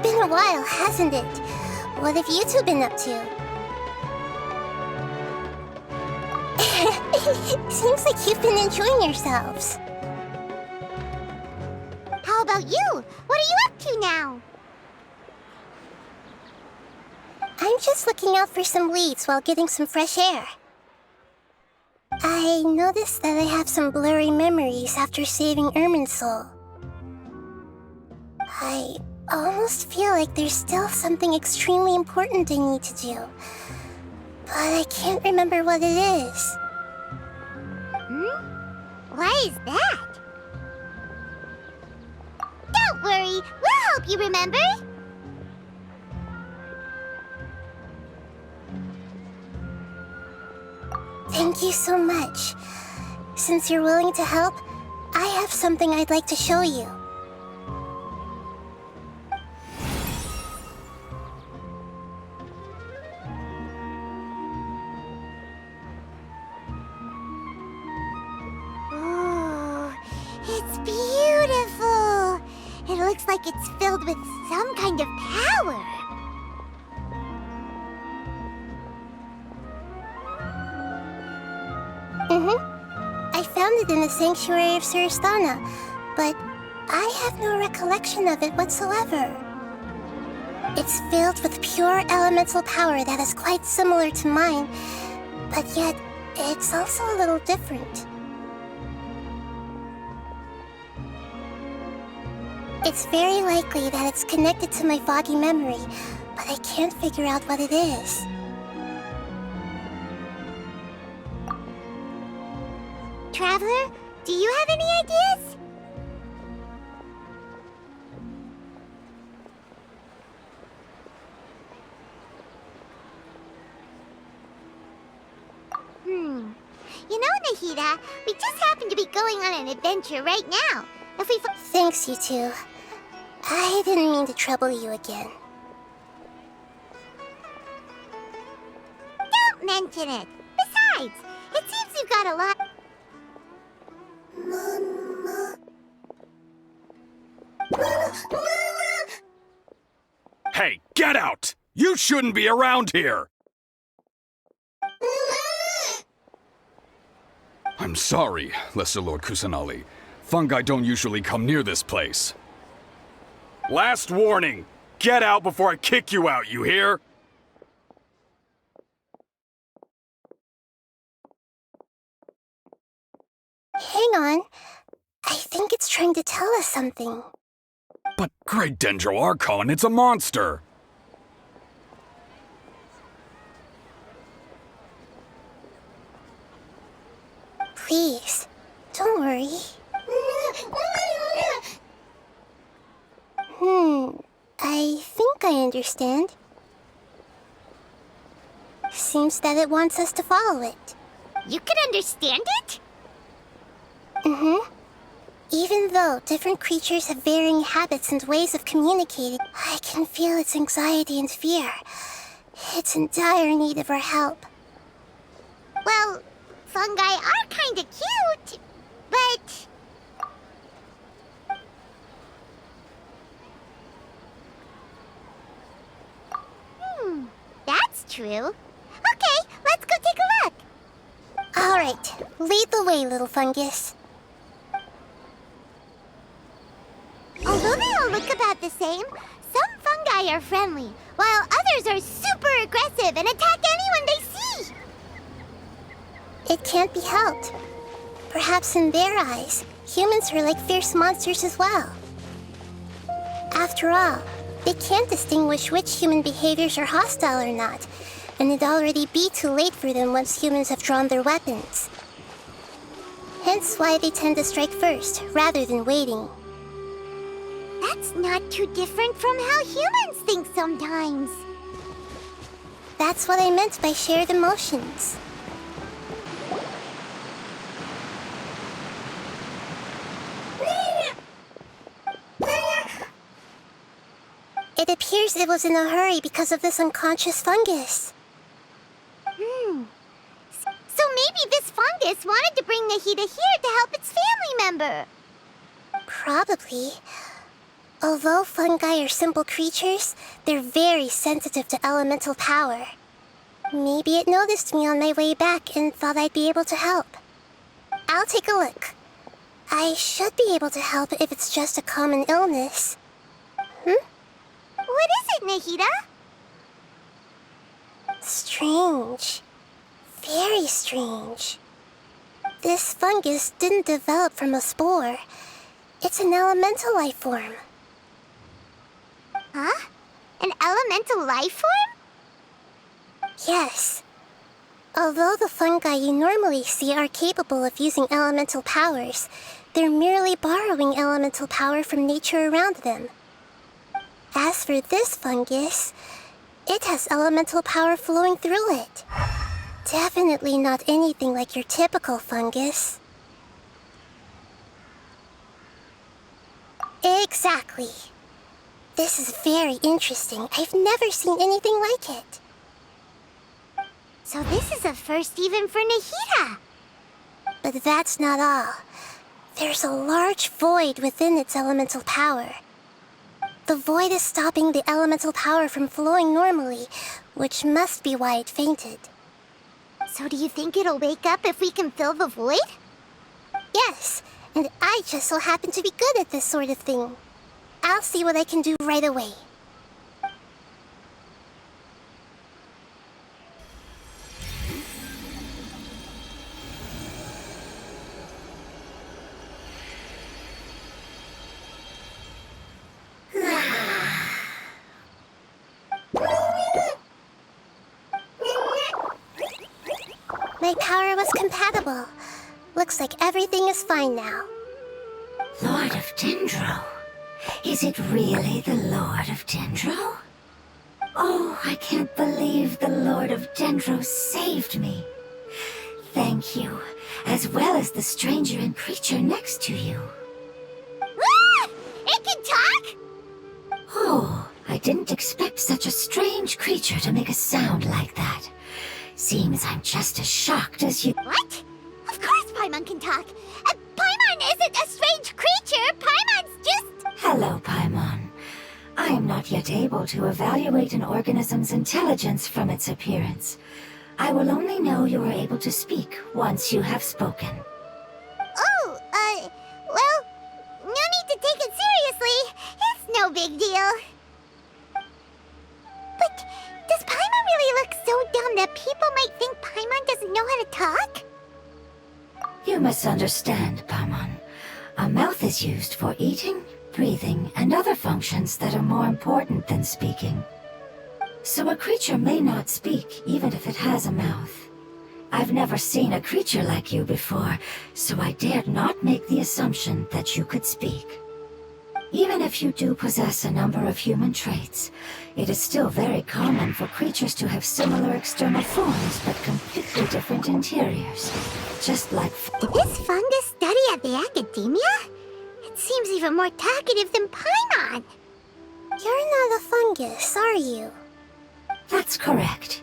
been a while, hasn't it? What have you two been up to? Seems like you've been enjoying yourselves. How about you? What are you up to now? I'm just looking out for some leads while getting some fresh air. I noticed that I have some blurry memories after saving Ermin's soul. I almost feel like there's still something extremely important I need to do, but I can't remember what it is. Why is that? Don't worry, we'll help you remember. Thank you so much. Since you're willing to help, I have something I'd like to show you. It's beautiful! It looks like it's filled with some kind of power. I found it in the sanctuary of Suristana, but I have no recollection of it whatsoever. It's filled with pure elemental power that is quite similar to mine, but yet it's also a little different. It's very likely that it's connected to my foggy memory, but I can't figure out what it is. Traveler, do you have any ideas? You know, Nahida, we just happen to be going on an adventure right now. If we Thanks, you two. I didn't mean to trouble you again. Don't mention it. Besides, it seems you've got a lot. Hey, get out! You shouldn't be around here! I'm sorry, Lesser Lord Kusanali. Fungi don't usually come near this place. Last warning! Get out before I kick you out, you hear? Hang on. I think it's trying to tell us something. But Great Dendro Archon, it's a monster! Please, don't worry. I think I understand. Seems that it wants us to follow it. You can understand it? Even though different creatures have varying habits and ways of communicating, I can feel its anxiety and fear. It's in dire need of our help. Well, fungi are kinda cute, but... That's true. Okay, let's go take a look. All right, lead the way, little fungus. Although they all look about the same, some fungi are friendly, while others are super aggressive and attack anyone they see. It can't be helped. Perhaps in their eyes, humans are like fierce monsters as well. After all, they can't distinguish which human behaviors are hostile or not, and it'd already be too late for them once humans have drawn their weapons. Hence why they tend to strike first, rather than waiting. That's not too different from how humans think sometimes. That's what I meant by shared emotions. It appears it was in a hurry because of this unconscious fungus. So maybe this fungus wanted to bring Nahida here to help its family member. Probably. Although fungi are simple creatures, they're very sensitive to elemental power. Maybe it noticed me on my way back and thought I'd be able to help. I'll take a look. I should be able to help if it's just a common illness. What is it, Nahida? Strange. Very strange. This fungus didn't develop from a spore. It's an elemental life form. Huh? An elemental life form? Yes. Although the fungi you normally see are capable of using elemental powers, they're merely borrowing elemental power from nature around them. As for this fungus, it has elemental power flowing through it. Definitely not anything like your typical fungus. Exactly. This is very interesting. I've never seen anything like it. So this is a first even for Nahida. But that's not all. There's a large void within its elemental power. The void is stopping the elemental power from flowing normally, which must be why it fainted. So do you think it'll wake up if we can fill the void? Yes, and I just so happen to be good at this sort of thing. I'll see what I can do right away. My power was compatible. Looks like everything is fine now. Lord of Dendro? Is it really the Lord of Dendro? Oh, I can't believe the Lord of Dendro saved me. Thank you, as well as the stranger and creature next to you. Ah! It can talk? Oh, I didn't expect such a strange creature to make a sound like that. Seems I'm just as shocked as you. What? Of course Paimon can talk. Paimon isn't a strange creature. Paimon's just... Hello, Paimon. I am not yet able to evaluate an organism's intelligence from its appearance. I will only know you are able to speak once you have spoken. Oh, well, no need to take it seriously. It's no big deal. But does Paimon really look so dumb that people might think Paimon doesn't know how to talk? You misunderstand, Paimon. A mouth is used for eating, breathing, and other functions that are more important than speaking. So a creature may not speak even if it has a mouth. I've never seen a creature like you before, so I dared not make the assumption that you could speak. Even if you do possess a number of human traits, it is still very common for creatures to have similar external forms but completely different interiors. Just like... Did this fungus study at the academia? It seems even more talkative than Paimon. You're not a fungus, are you? That's correct.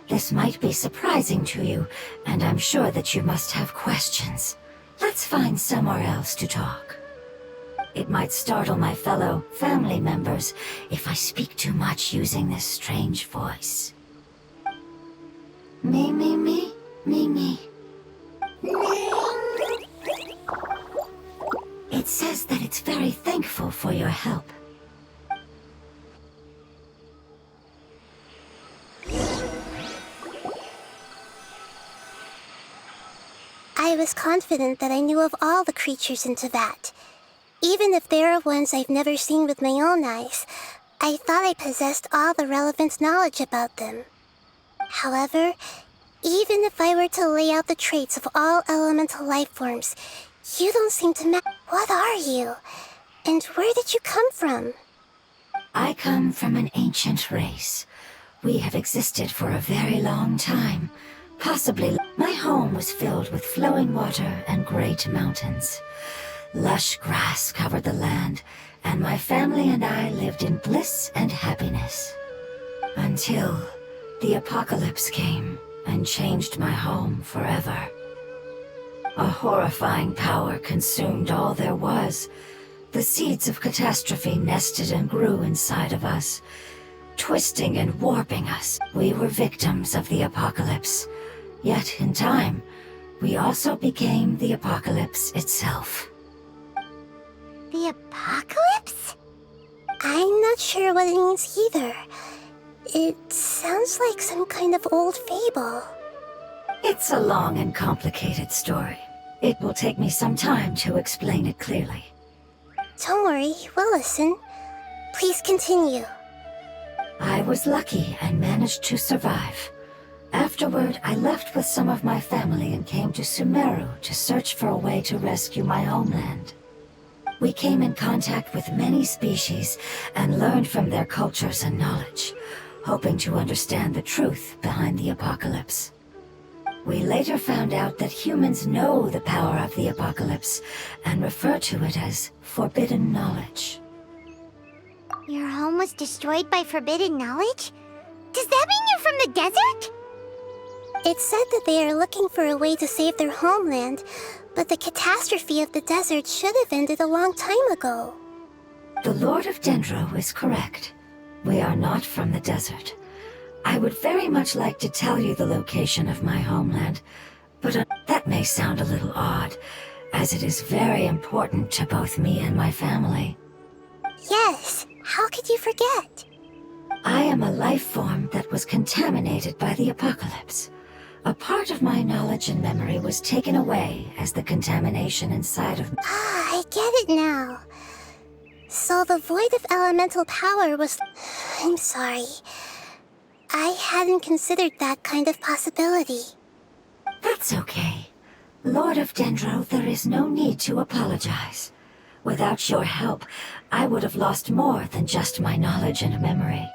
This might be surprising to you, and I'm sure that you must have questions. Let's find somewhere else to talk. It might startle my fellow family members if I speak too much using this strange voice. Me, me, me, me, me. It says that it's very thankful for your help. I was confident that I knew of all the creatures in Teyvat. Even if there are ones I've never seen with my own eyes, I thought I possessed all the relevant knowledge about them. However, even if I were to lay out the traits of all elemental life forms, you don't seem to match. What are you? And where did you come from? I come from an ancient race. We have existed for a very long time. Possibly, my home was filled with flowing water and great mountains. Lush grass covered the land, and my family and I lived in bliss and happiness. Until the apocalypse came and changed my home forever. A horrifying power consumed all there was, The seeds of catastrophe nested and grew inside of us, twisting and warping us. We were victims of the apocalypse. Yet, in time, we also became the apocalypse itself. The apocalypse? I'm not sure what it means either. It sounds like some kind of old fable. It's a long and complicated story. It will take me some time to explain it clearly. Don't worry, we'll listen. Please continue. I was lucky and managed to survive. Afterward, I left with some of my family and came to Sumeru to search for a way to rescue my homeland. We came in contact with many species and learned from their cultures and knowledge, hoping to understand the truth behind the apocalypse. We later found out that humans know the power of the apocalypse and refer to it as forbidden knowledge. Your home was destroyed by forbidden knowledge? Does that mean you're from the desert? It said that they are looking for a way to save their homeland, but the catastrophe of the desert should have ended a long time ago. The Lord of Dendro is correct. We are not from the desert. I would very much like to tell you the location of my homeland, but that may sound a little odd, as it is very important to both me and my family. Yes, how could you forget? I am a life form that was contaminated by the apocalypse. A part of my knowledge and memory was taken away as the contamination inside of me. Ah, I get it now. So the void of elemental power was... I'm sorry. I hadn't considered that kind of possibility. That's okay. Lord of Dendro, there is no need to apologize. Without your help, I would have lost more than just my knowledge and memory.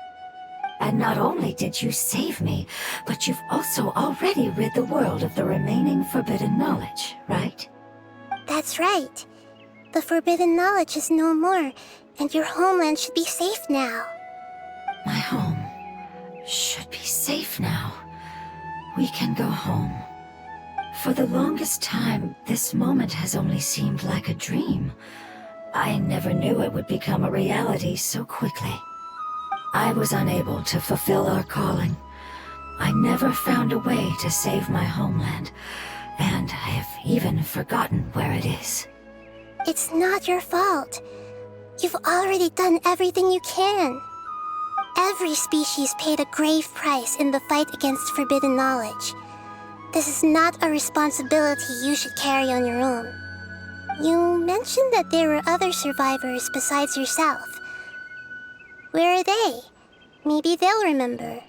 And not only did you save me, but you've also already rid the world of the remaining forbidden knowledge, right? That's right. The forbidden knowledge is no more, and your homeland should be safe now. My home should be safe now. We can go home. For the longest time, this moment has only seemed like a dream. I never knew it would become a reality so quickly. I was unable to fulfill our calling. I never found a way to save my homeland, and I have even forgotten where it is. It's not your fault. You've already done everything you can. Every species paid a grave price in the fight against forbidden knowledge. This is not a responsibility you should carry on your own. You mentioned that there were other survivors besides yourself. Where are they? Maybe they'll remember.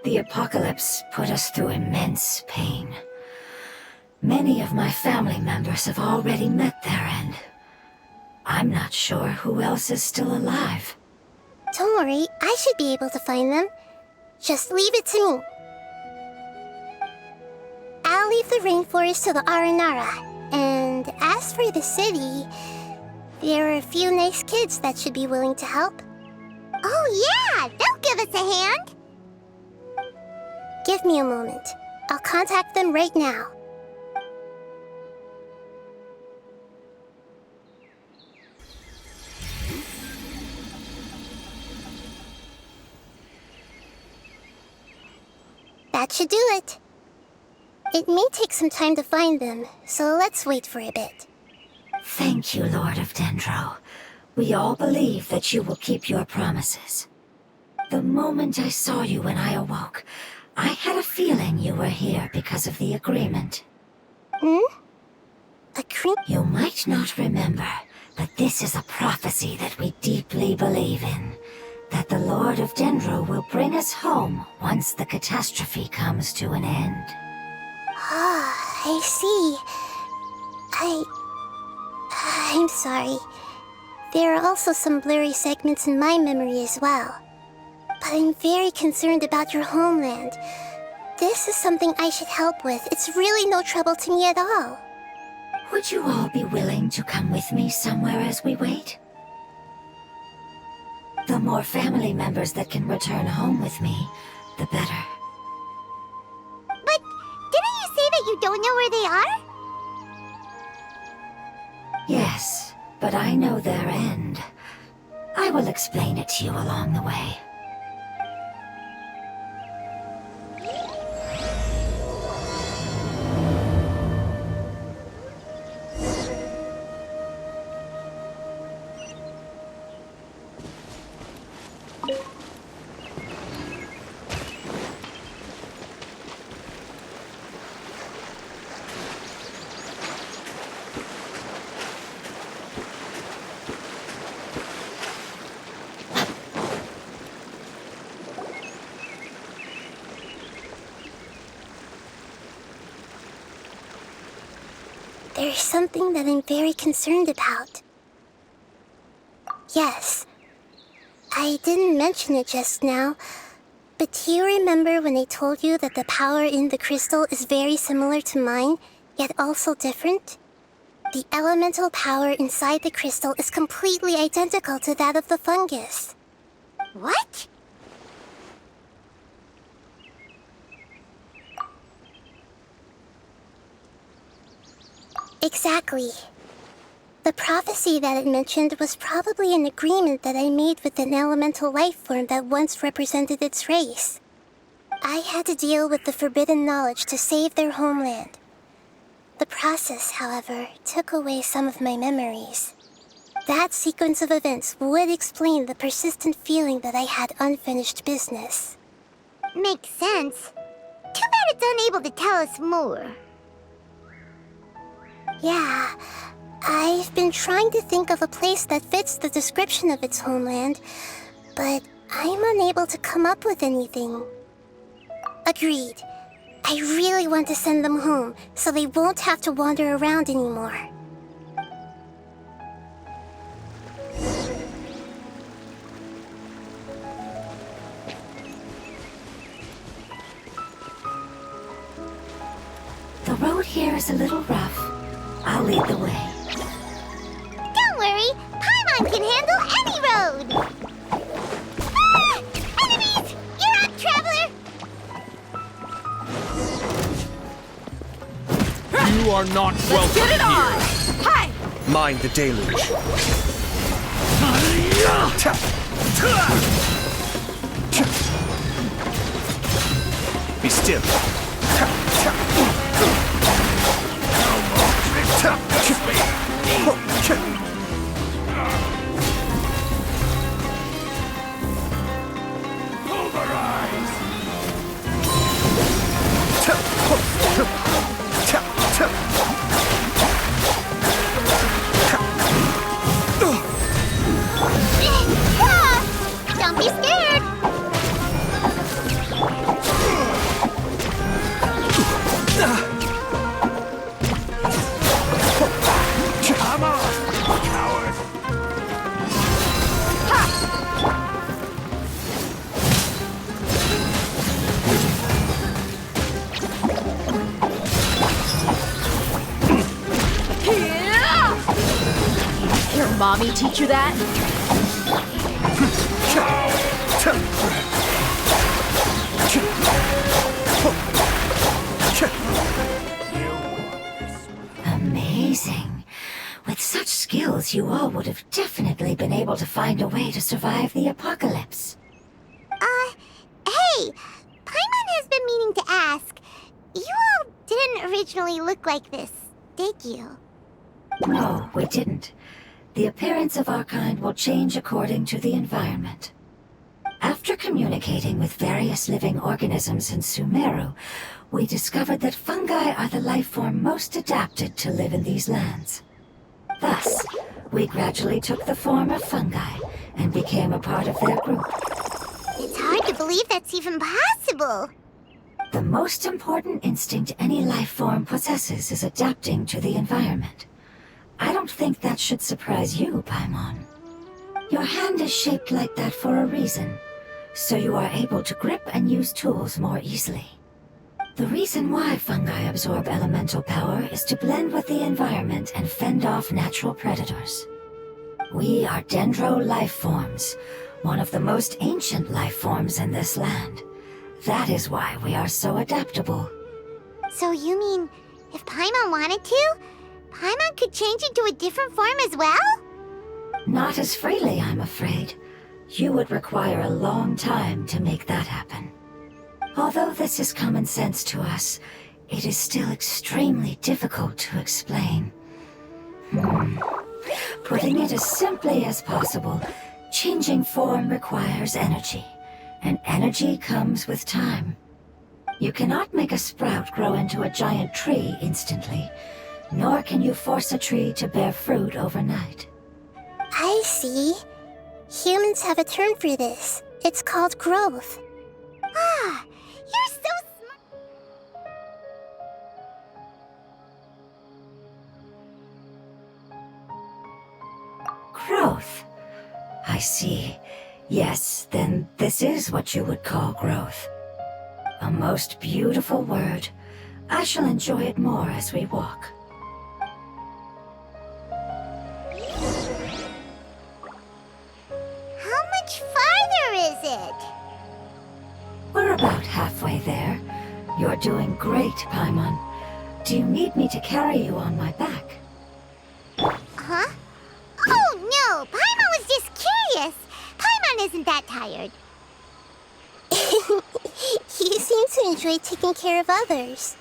The apocalypse put us through immense pain. Many of my family members have already met their end. I'm not sure who else is still alive. Don't worry, I should be able to find them. Just leave it to me. I'll leave the rainforest to the Aranara. And as for the city, there are a few nice kids that should be willing to help. Oh yeah, they'll give us a hand. Give me a moment. I'll contact them right now. That should do it. It may take some time to find them, so let's wait for a bit. Thank you, Lord of Dendro. We all believe that you will keep your promises. The moment I saw you when I awoke, I had a feeling you were here because of the agreement. You might not remember, but this is a prophecy that we deeply believe in. That the Lord of Dendro will bring us home once the catastrophe comes to an end. Ah, I see. I'm sorry. There are also some blurry segments in my memory as well. But I'm very concerned about your homeland. This is something I should help with. It's really no trouble to me at all. Would you all be willing to come with me somewhere as we wait? The more family members that can return home with me, the better. But didn't you say that you don't know where they are? Yes, but but I know their end. I will explain it to you along the way. There's something that I'm very concerned about. Yes, I didn't mention it just now, but do you remember when I told you that the power in the crystal is very similar to mine, yet also different? The elemental power inside the crystal is completely identical to that of the fungus. What? Exactly. The prophecy that it mentioned was probably an agreement that I made with an elemental life form that once represented its race. I had to deal with the forbidden knowledge to save their homeland. The process, however, took away some of my memories. That sequence of events would explain the persistent feeling that I had unfinished business. Makes sense. Too bad it's unable to tell us more. Yeah, I've been trying to think of a place that fits the description of its homeland, but I'm unable to come up with anything. Agreed. I really want to send them home, so they won't have to wander around anymore. The road here is a little rough. I'll lead the way. Don't worry, Paimon can handle any road! Ah! Enemies! You're up, traveler! You are not welcome Get it on! here. Hi! Mind the deluge. Be still. Ah! Don't be scared! Come on, coward! Your mommy teach you that? Amazing. With such skills, you all would have definitely been able to find a way to survive the apocalypse. Hey! Paimon has been meaning to ask. You all didn't originally look like this, did you? No, we didn't. The appearance of our kind will change according to the environment. After communicating with various living organisms in Sumeru, we discovered that fungi are the life form most adapted to live in these lands. Thus, we gradually took the form of fungi and became a part of their group. It's hard to believe that's even possible. The most important instinct any life form possesses is adapting to the environment. I don't think that should surprise you, Paimon. Your hand is shaped like that for a reason, so you are able to grip and use tools more easily. The reason why fungi absorb elemental power is to blend with the environment and fend off natural predators. We are dendro life forms, one of the most ancient life forms in this land. That is why we are so adaptable. So you mean, if Paimon wanted to, Paimon could change into a different form as well? Not as freely, I'm afraid. You would require a long time to make that happen. Although this is common sense to us, it is still extremely difficult to explain. Putting it as simply as possible, changing form requires energy, and energy comes with time. You cannot make a sprout grow into a giant tree instantly, nor can you force a tree to bear fruit overnight. I see. Humans have a term for this. It's called growth. Ah, you're so smart. Growth. I see. Yes, then this is what you would call growth. A most beautiful word. I shall enjoy it more as we walk. How much farther is it? We're about halfway there. You're doing great, Paimon. Do you need me to carry you on my back? Huh? Oh no, Paimon was just curious. Paimon isn't that tired. You seem to enjoy taking care of others.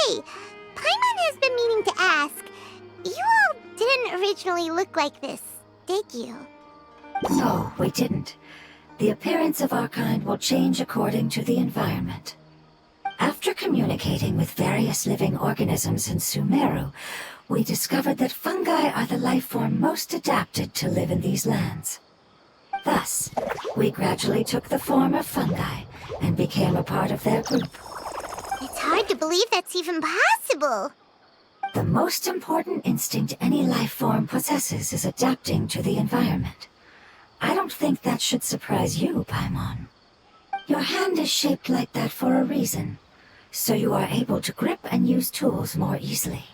Hey, Paimon has been meaning to ask. You all didn't originally look like this, did you? No, we didn't. The appearance of our kind will change according to the environment. After communicating with various living organisms in Sumeru, we discovered that fungi are the life form most adapted to live in these lands. Thus, we gradually took the form of fungi and became a part of their group. It's hard to believe that's even possible. The most important instinct any life form possesses is adapting to the environment. I don't think that should surprise you, Paimon. Your hand is shaped like that for a reason, so you are able to grip and use tools more easily.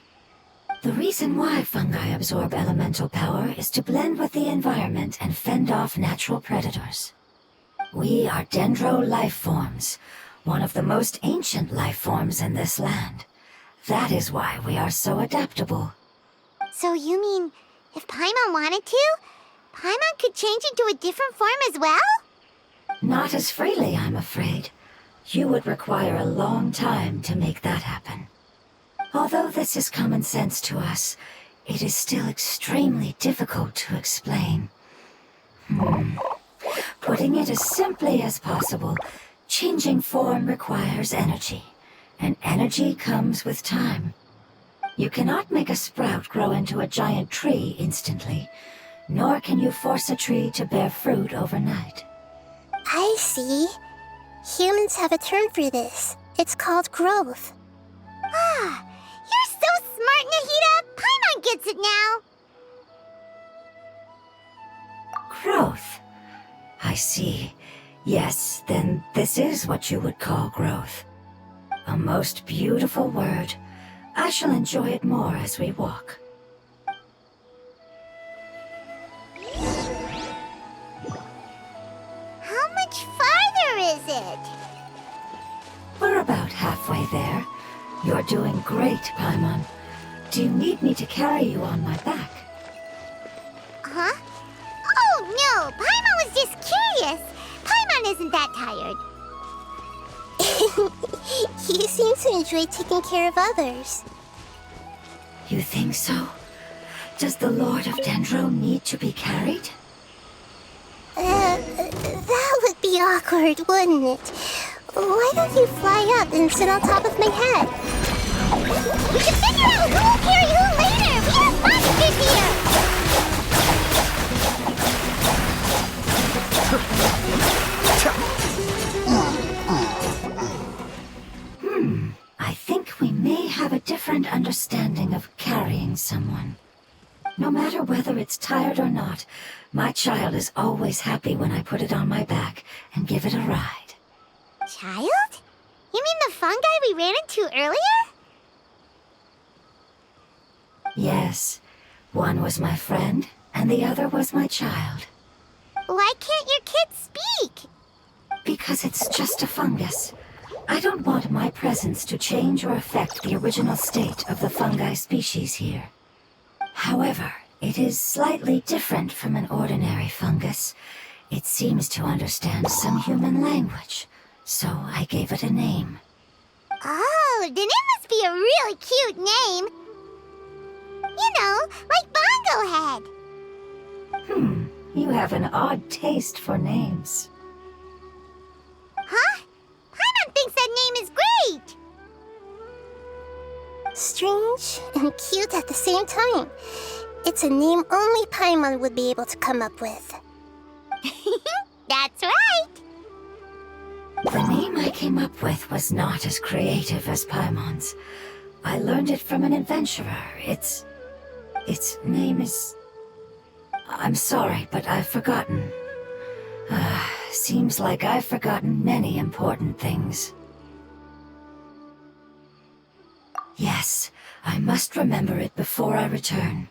The reason why fungi absorb elemental power is to blend with the environment and fend off natural predators. We are dendro life forms, one of the most ancient life forms in this land. That is why we are so adaptable. So you mean, if Paimon wanted to, Paimon could change into a different form as well? Not as freely, I'm afraid. You would require a long time to make that happen. Although this is common sense to us, it is still extremely difficult to explain. Putting it as simply as possible, changing form requires energy, and energy comes with time. You cannot make a sprout grow into a giant tree instantly, nor can you force a tree to bear fruit overnight. I see. Humans have a term for this. It's called growth. Ah, you're so smart, Nahida! Paimon gets it now! Growth. I see. Yes, then this is what you would call growth. A most beautiful word. I shall enjoy it more as we walk. How much farther is it? We're about halfway there. You're doing great, Paimon. Do you need me to carry you on my back? Huh? Oh no, Paimon was just curious. Paimon isn't that tired. You seem to enjoy taking care of others. You think so? Does the Lord of Dendro need to be carried? That would be awkward, wouldn't it? Why don't you fly up and sit on top of my head? We can figure out who will carry who later! We have monsters here! I think we may have a different understanding of carrying someone. No matter whether it's tired or not, my child is always happy when I put it on my back and give it a ride. Child? You mean the fungi we ran into earlier? Yes, one was my friend, and the other was my child. Why can't your kid speak? Because it's just a fungus. I don't want my presence to change or affect the original state of the fungi species here. However, it is slightly different from an ordinary fungus. It seems to understand some human language, so I gave it a name. Oh, then it must be a really cute name. You know, like Bongo Head. You have an odd taste for names. Huh? Paimon thinks that name is great. Strange and cute at the same time. It's a name only Paimon would be able to come up with. That's right. The name I came up with was not as creative as Paimon's. I learned it from an adventurer. Its name is... I'm sorry, but I've forgotten. Seems like I've forgotten many important things. Yes, I must remember it before I return.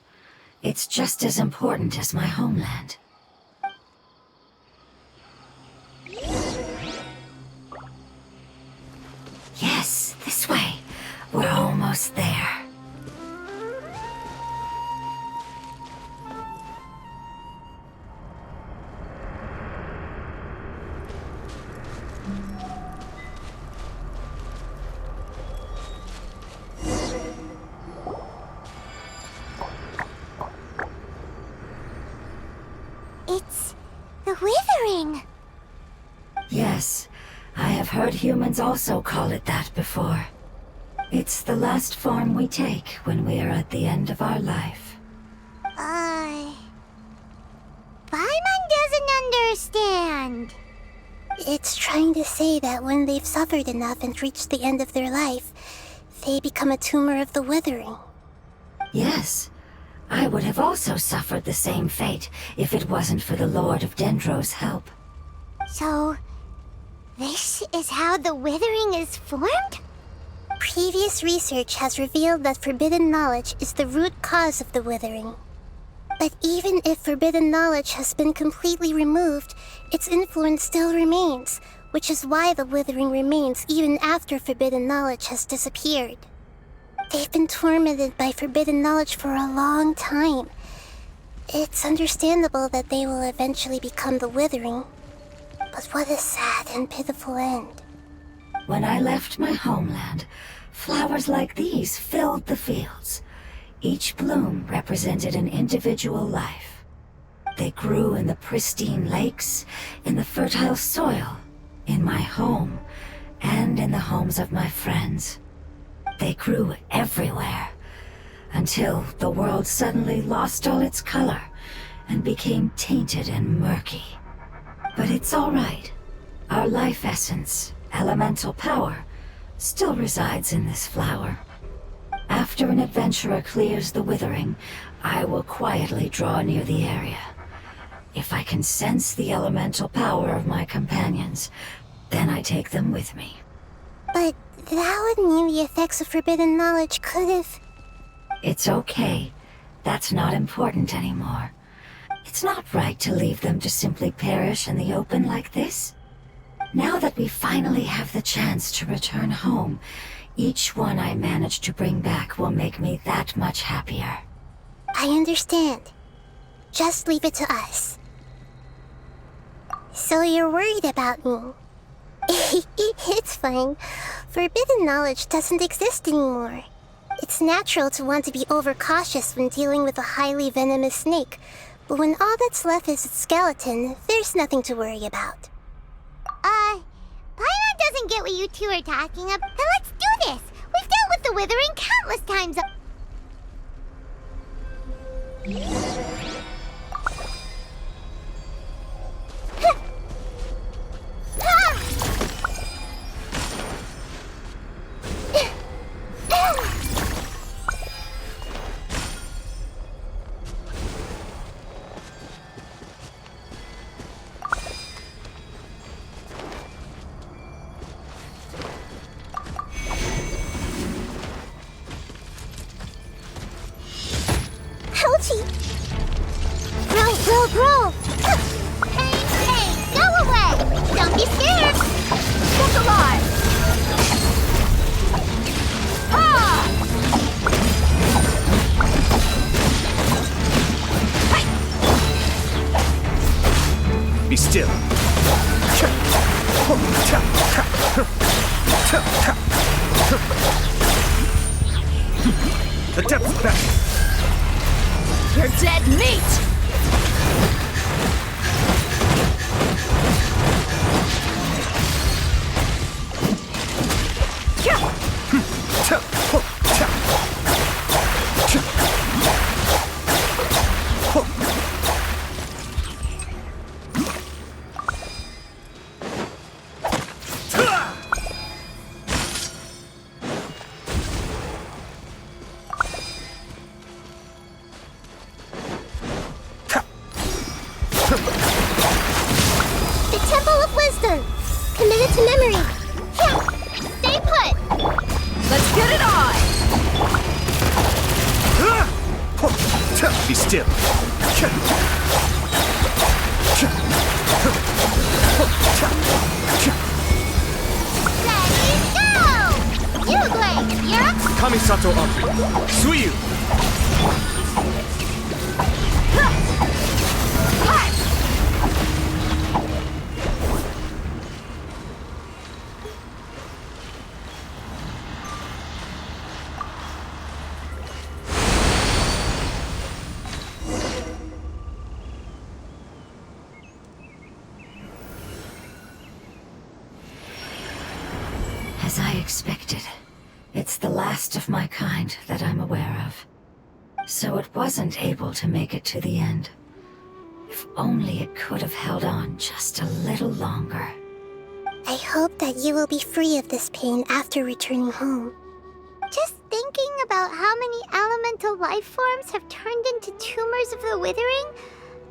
It's just as important as my homeland. Yes, this way. We're almost there. It's the withering. Yes, I have heard humans also call it that before. It's the last form we take when we are at the end of our life. Paimon doesn't understand. It's trying to say that when they've suffered enough and reached the end of their life, they become a tumor of the withering. Yes, I would have also suffered the same fate if it wasn't for the Lord of Dendro's help. So, this is how the withering is formed? Previous research has revealed that forbidden knowledge is the root cause of the withering. But even if forbidden knowledge has been completely removed, its influence still remains, which is why the withering remains even after forbidden knowledge has disappeared. They've been tormented by forbidden knowledge for a long time. It's understandable that they will eventually become the withering. But what a sad and pitiful end. When I left my homeland, flowers like these filled the fields. Each bloom represented an individual life. They grew in the pristine lakes, in the fertile soil, in my home, and in the homes of my friends. They grew everywhere, until the world suddenly lost all its color and became tainted and murky. But it's all right. Our life essence, elemental power, still resides in this flower. After an adventurer clears the withering, I will quietly draw near the area. If I can sense the elemental power of my companions, then I take them with me. But that would mean the effects of forbidden knowledge could have... It's okay. That's not important anymore. It's not right to leave them to simply perish in the open like this. Now that we finally have the chance to return home, each one I manage to bring back will make me that much happier. I understand. Just leave it to us. So you're worried about me? It's fine. Forbidden knowledge doesn't exist anymore. It's natural to want to be overcautious when dealing with a highly venomous snake, but when all that's left is its skeleton, there's nothing to worry about. Paimon doesn't get what you two are talking about. Then let's do this! We've dealt with the withering countless times. scroll! Hey, go away! Don't be scared! Look alive! Ah! Be still. The depth back. You're dead meat! The Temple of Wisdom! Committed to memory! Stay put! Let's get it on! Be still. Ready, go! You great, yeah? Kamisato Aki. Suiyu. As I expected, it's the last of my kind that I'm aware of. So it wasn't able to make it to the end. If only it could have held on just a little longer. I hope that you will be free of this pain after returning home. Just thinking about how many elemental life forms have turned into tumors of the withering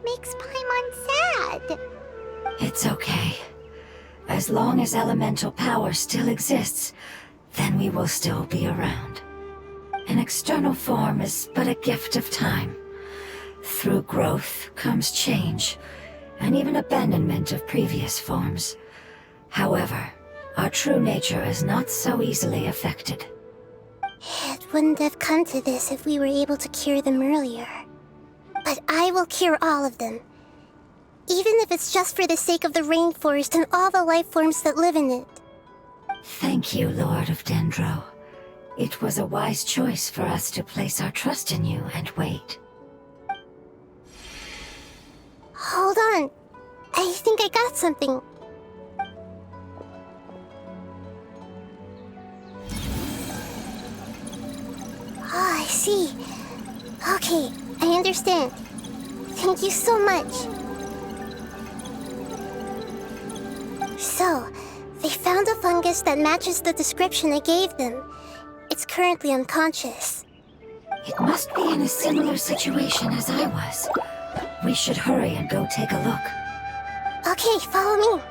makes Paimon sad. It's okay. As long as elemental power still exists, then we will still be around. An external form is but a gift of time. Through growth comes change, and even abandonment of previous forms. However, our true nature is not so easily affected. It wouldn't have come to this if we were able to cure them earlier. But I will cure all of them. Even if it's just for the sake of the rainforest and all the life forms that live in it. Thank you, Lord of Dendro. It was a wise choice for us to place our trust in you and wait. Hold on. I think I got something. Oh, I see. Okay, I understand. Thank you so much. So, they found a fungus that matches the description I gave them. It's currently unconscious. It must be in a similar situation as I was. We should hurry and go take a look. Okay, follow me.